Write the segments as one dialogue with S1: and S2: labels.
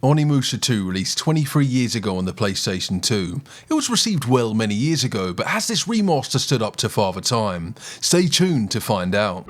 S1: Onimusha 2 released 23 years ago on the PlayStation 2. It was received well many years ago, but has this remaster stood up to Father Time? Stay tuned to find out.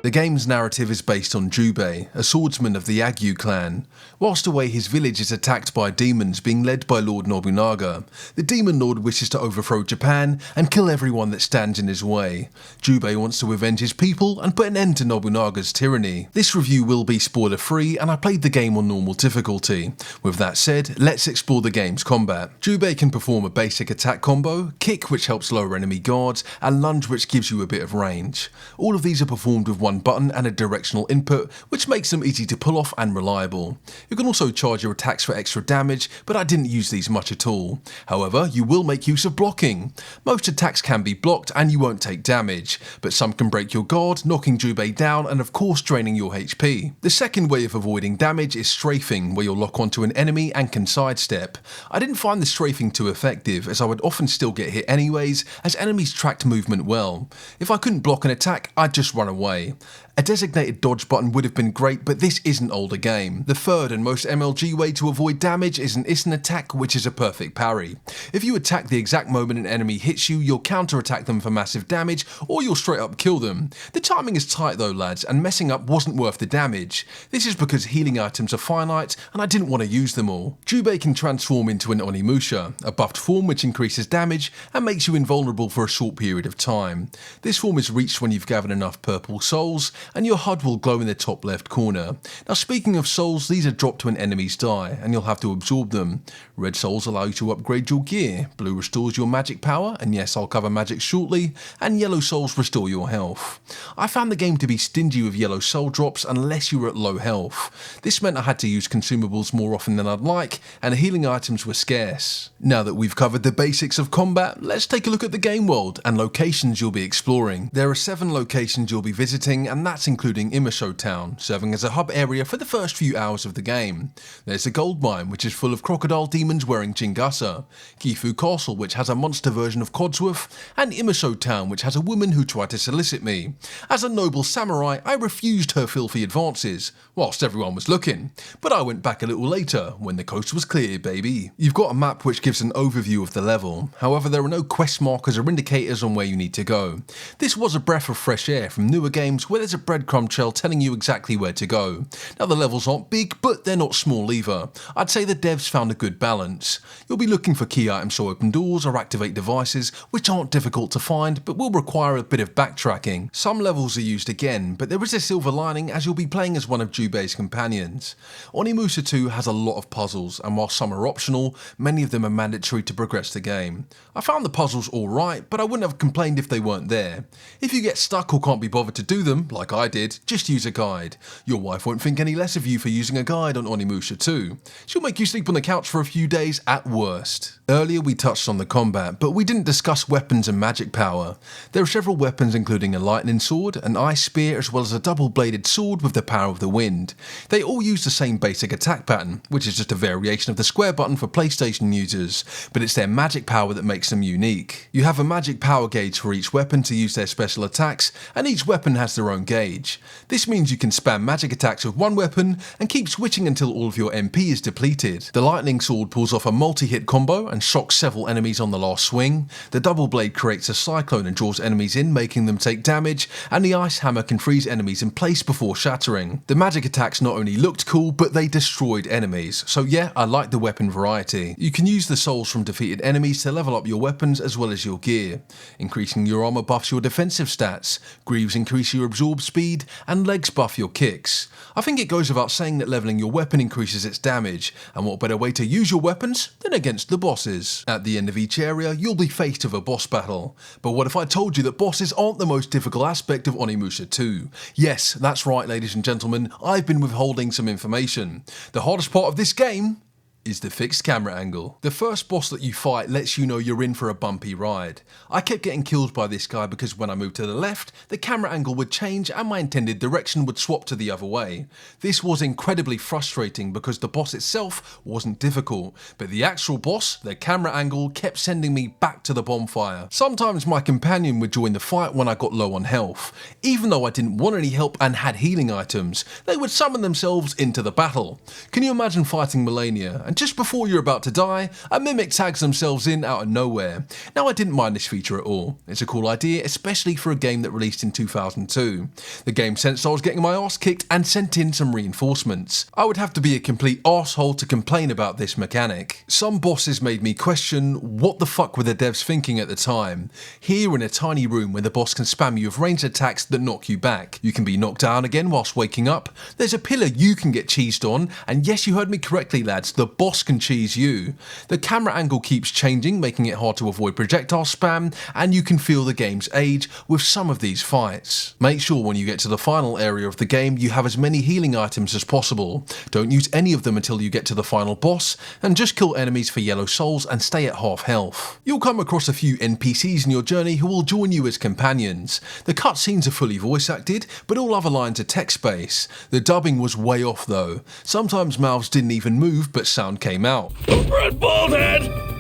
S1: The game's narrative is based on Jubei, a swordsman of the Agyu clan. Whilst away, his village is attacked by demons being led by Lord Nobunaga. The demon lord wishes to overthrow Japan and kill everyone that stands in his way. Jubei wants to avenge his people and put an end to Nobunaga's tyranny. This review will be spoiler free and I played the game on normal difficulty. With that said, let's explore the game's combat. Jubei can perform a basic attack combo, kick which helps lower enemy guards, and lunge which gives you a bit of range. All of these are performed with one button and a directional input, which makes them easy to pull off and reliable. You can also charge your attacks for extra damage, but I didn't use these much at all. However, you will make use of blocking. Most attacks can be blocked and you won't take damage, but some can break your guard, knocking Jubei down and of course draining your HP. The second way of avoiding damage is strafing, where you'll lock onto an enemy and can sidestep. I didn't find the strafing too effective, as I would often still get hit anyways, as enemies tracked movement well. If I couldn't block an attack, I'd just run away. A designated dodge button would have been great, but this is an older game. The third and most MLG way to avoid damage is an instant attack, which is a perfect parry. If you attack the exact moment an enemy hits you, you'll counter-attack them for massive damage, or you'll straight up kill them. The timing is tight though lads, and messing up wasn't worth the damage. This is because healing items are finite, and I didn't want to use them all. Jubei can transform into an Onimusha, a buffed form which increases damage and makes you invulnerable for a short period of time. This form is reached when you've gathered enough purple souls, and your HUD will glow in the top left corner. Now speaking of souls, these are dropped when enemies die, and you'll have to absorb them. Red souls allow you to upgrade your gear, blue restores your magic power, and yes, I'll cover magic shortly, and yellow souls restore your health. I found the game to be stingy with yellow soul drops unless you were at low health. This meant I had to use consumables more often than I'd like, and healing items were scarce. Now that we've covered the basics of combat, let's take a look at the game world and locations you'll be exploring. There are 7 locations you'll be visiting, and that's including Onimusha Town, serving as a hub area for the first few hours of the game. There's a gold mine, which is full of crocodile demons wearing Jingasa, Gifu Castle, which has a monster version of Codsworth, and Onimusha Town, which has a woman who tried to solicit me. As a noble samurai, I refused her filthy advances, whilst everyone was looking, but I went back a little later, when the coast was clear, baby. You've got a map which gives an overview of the level, however there are no quest markers or indicators on where you need to go. This was a breath of fresh air from newer games where there's a breadcrumb trail telling you exactly where to go. Now the levels aren't big, but they're not small either. I'd say the devs found a good balance. You'll be looking for key items to open doors or activate devices, which aren't difficult to find, but will require a bit of backtracking. Some levels are used again, but there is a silver lining as you'll be playing as one of Jubei's companions. Onimusha 2 has a lot of puzzles, and while some are optional, many of them are mandatory to progress the game. I found the puzzles alright, but I wouldn't have complained if they weren't there. If you get stuck or can't be bothered to do them, like I did, just use a guide. Your wife won't think any less of you for using a guide on Onimusha 2. She'll make you sleep on the couch for a few days at worst. Earlier we touched on the combat, but we didn't discuss weapons and magic power. There are several weapons including a lightning sword, an ice spear, as well as a double-bladed sword with the power of the wind. They all use the same basic attack pattern, which is just a variation of the square button for PlayStation users, but it's their magic power that makes them unique. You have a magic power gauge for each weapon to use their special attacks, and each weapon has their own gauge. This means you can spam magic attacks with one weapon and keep switching until all of your MP is depleted. The lightning sword pulls off a multi-hit combo and shocks several enemies on the last swing. The double blade creates a cyclone and draws enemies in, making them take damage, and the ice hammer can freeze enemies in place before shattering. The magic attacks not only looked cool, but they destroyed enemies, so yeah, I like the weapon variety. You can use the souls from defeated enemies to level up your weapons as well as your gear. Increasing your armor buffs your defensive stats, greaves increase your absorb speed, and legs buff your kicks. I think it goes without saying that leveling your weapon increases its damage, and what better way to use your weapons than against the bosses. At the end of each area, you'll be faced with a boss battle. But what if I told you that bosses aren't the most difficult aspect of Onimusha 2? Yes, that's right ladies and gentlemen, I've been withholding some information. The hardest part of this game is the fixed camera angle. The first boss that you fight lets you know you're in for a bumpy ride. I kept getting killed by this guy because when I moved to the left, the camera angle would change and my intended direction would swap to the other way. This was incredibly frustrating because the boss itself wasn't difficult, but the actual boss, the camera angle, kept sending me back to the bonfire. Sometimes my companion would join the fight when I got low on health. Even though I didn't want any help and had healing items, they would summon themselves into the battle. Can you imagine fighting Melania, and just before you're about to die, a mimic tags themselves in out of nowhere? Now I didn't mind this feature at all. It's a cool idea, especially for a game that released in 2002. The game sensed I was getting my ass kicked and sent in some reinforcements. I would have to be a complete arsehole to complain about this mechanic. Some bosses made me question what the fuck were the devs thinking at the time. Here in a tiny room where the boss can spam you with ranged attacks that knock you back. You can be knocked down again whilst waking up. There's a pillar you can get cheesed on, and yes, you heard me correctly lads, the boss can cheese you. The camera angle keeps changing, making it hard to avoid projectile spam, and you can feel the game's age with some of these fights. Make sure when you get to the final area of the game you have as many healing items as possible. Don't use any of them until you get to the final boss, and just kill enemies for yellow souls and stay at half health. You'll come across a few NPCs in your journey who will join you as companions. The cutscenes are fully voice acted, but all other lines are text-based. The dubbing was way off though. Sometimes mouths didn't even move, but sound came out.
S2: Red Baldhead!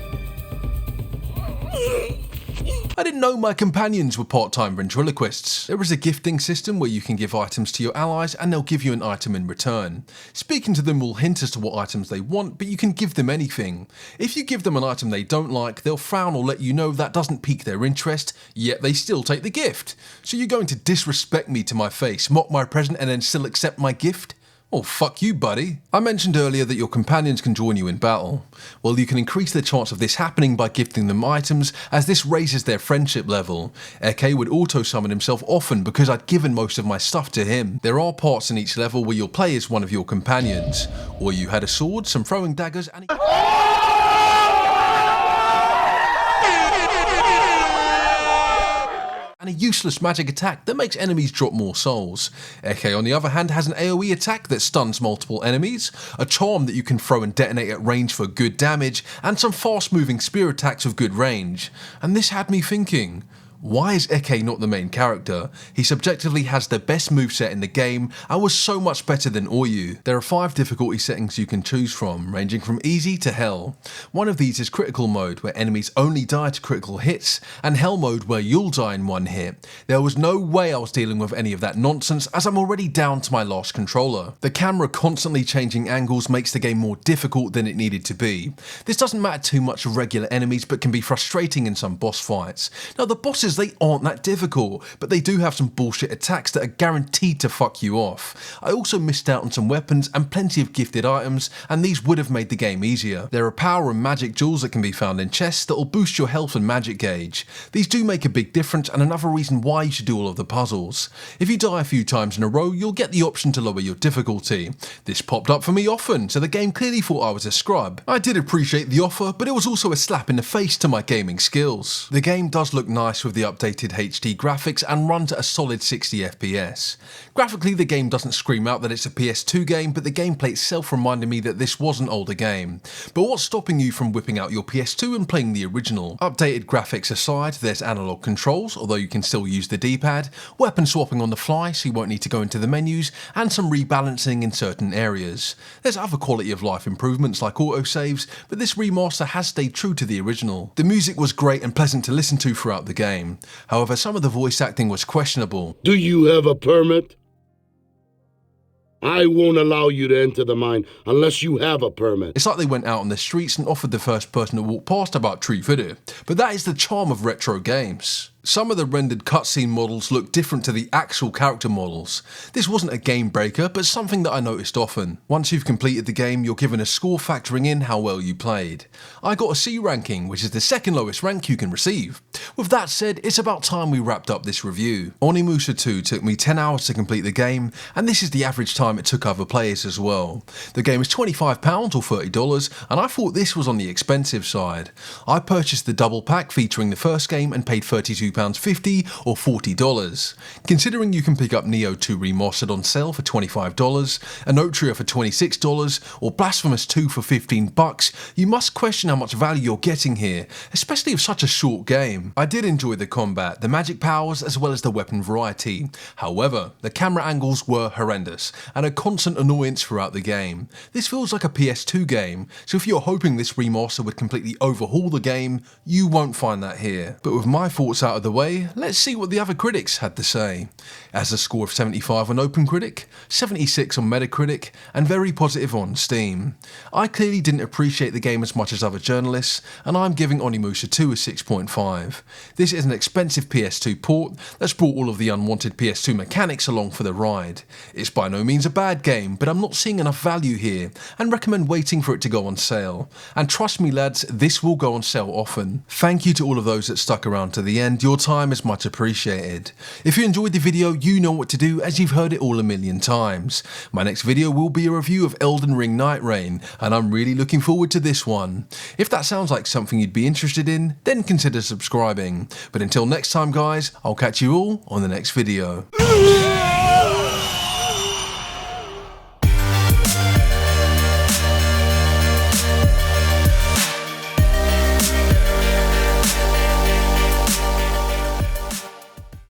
S1: I didn't know my companions were part-time ventriloquists. There is a gifting system where you can give items to your allies and they'll give you an item in return. Speaking to them will hint as to what items they want, but you can give them anything. If you give them an item they don't like, they'll frown or let you know that doesn't pique their interest, yet they still take the gift. So you're going to disrespect me to my face, mock my present and then still accept my gift? Oh, fuck you, buddy. I mentioned earlier that your companions can join you in battle. Well, you can increase the chance of this happening by gifting them items, as this raises their friendship level. Eke would auto-summon himself often because I'd given most of my stuff to him. There are parts in each level where you'll play as one of your companions. Or you had a sword, some throwing daggers, and a useless magic attack that makes enemies drop more souls. Eke on the other hand has an AoE attack that stuns multiple enemies, a charm that you can throw and detonate at range for good damage, and some fast moving spear attacks with good range. And this had me thinking, why is Eke not the main character? He subjectively has the best moveset in the game and was so much better than Oyu. There are 5 difficulty settings you can choose from, ranging from easy to hell. One of these is critical mode, where enemies only die to critical hits, and hell mode where you'll die in one hit. There was no way I was dealing with any of that nonsense as I'm already down to my last controller. The camera constantly changing angles makes the game more difficult than it needed to be. This doesn't matter too much with regular enemies but can be frustrating in some boss fights. Now the bosses, they aren't that difficult, but they do have some bullshit attacks that are guaranteed to fuck you off. I also missed out on some weapons and plenty of gifted items, and these would have made the game easier. There are power and magic jewels that can be found in chests that will boost your health and magic gauge. These do make a big difference and another reason why you should do all of the puzzles. If you die a few times in a row, you'll get the option to lower your difficulty. This popped up for me often, so the game clearly thought I was a scrub. I did appreciate the offer, but it was also a slap in the face to my gaming skills. The game does look nice with the updated HD graphics and runs at a solid 60 FPS. Graphically, the game doesn't scream out that it's a PS2 game, but the gameplay itself reminded me that this was an older game. But what's stopping you from whipping out your PS2 and playing the original? Updated graphics aside, there's analog controls, although you can still use the D-pad, weapon swapping on the fly so you won't need to go into the menus, and some rebalancing in certain areas. There's other quality of life improvements like autosaves, but this remaster has stayed true to the original. The music was great and pleasant to listen to throughout the game. However, some of the voice acting was questionable.
S2: Do you have a permit? I won't allow you to enter the mine unless you have a permit.
S1: It's like they went out on the streets and offered the first person to walk past about treat video. But that is the charm of retro games. Some of the rendered cutscene models look different to the actual character models. This wasn't a game breaker, but something that I noticed often. Once you've completed the game, you're given a score factoring in how well you played. I got a C ranking, which is the second lowest rank you can receive. With that said, it's about time we wrapped up this review. Onimusha 2 took me 10 hours to complete the game, and this is the average time it took other players as well. The game is £25 or $30, and I thought this was on the expensive side. I purchased the double pack featuring the first game and paid £32 £42.50 or $40. Considering you can pick up Neo 2 Remastered on sale for $25, Anotria for $26, or Blasphemous 2 for $15, you must question how much value you're getting here, especially of such a short game. I did enjoy the combat, the magic powers, as well as the weapon variety. However, the camera angles were horrendous, and a constant annoyance throughout the game. This feels like a PS2 game, so if you're hoping this remaster would completely overhaul the game, you won't find that here. But with my thoughts out of the way, let's see what the other critics had to say. As a score of 75 on OpenCritic, 76 on Metacritic, and very positive on Steam. I clearly didn't appreciate the game as much as other journalists, and I'm giving Onimusha 2 a 6.5. This is an expensive PS2 port that's brought all of the unwanted PS2 mechanics along for the ride. It's by no means a bad game, but I'm not seeing enough value here, and recommend waiting for it to go on sale. And trust me lads, this will go on sale often. Thank you to all of those that stuck around to the end, your time is much appreciated. If you enjoyed the video, you know what to do as you've heard it all a million times. My next video will be a review of Elden Ring Night Reign, and I'm really looking forward to this one. If that sounds like something you'd be interested in, then consider subscribing. But until next time guys, I'll catch you all on the next video.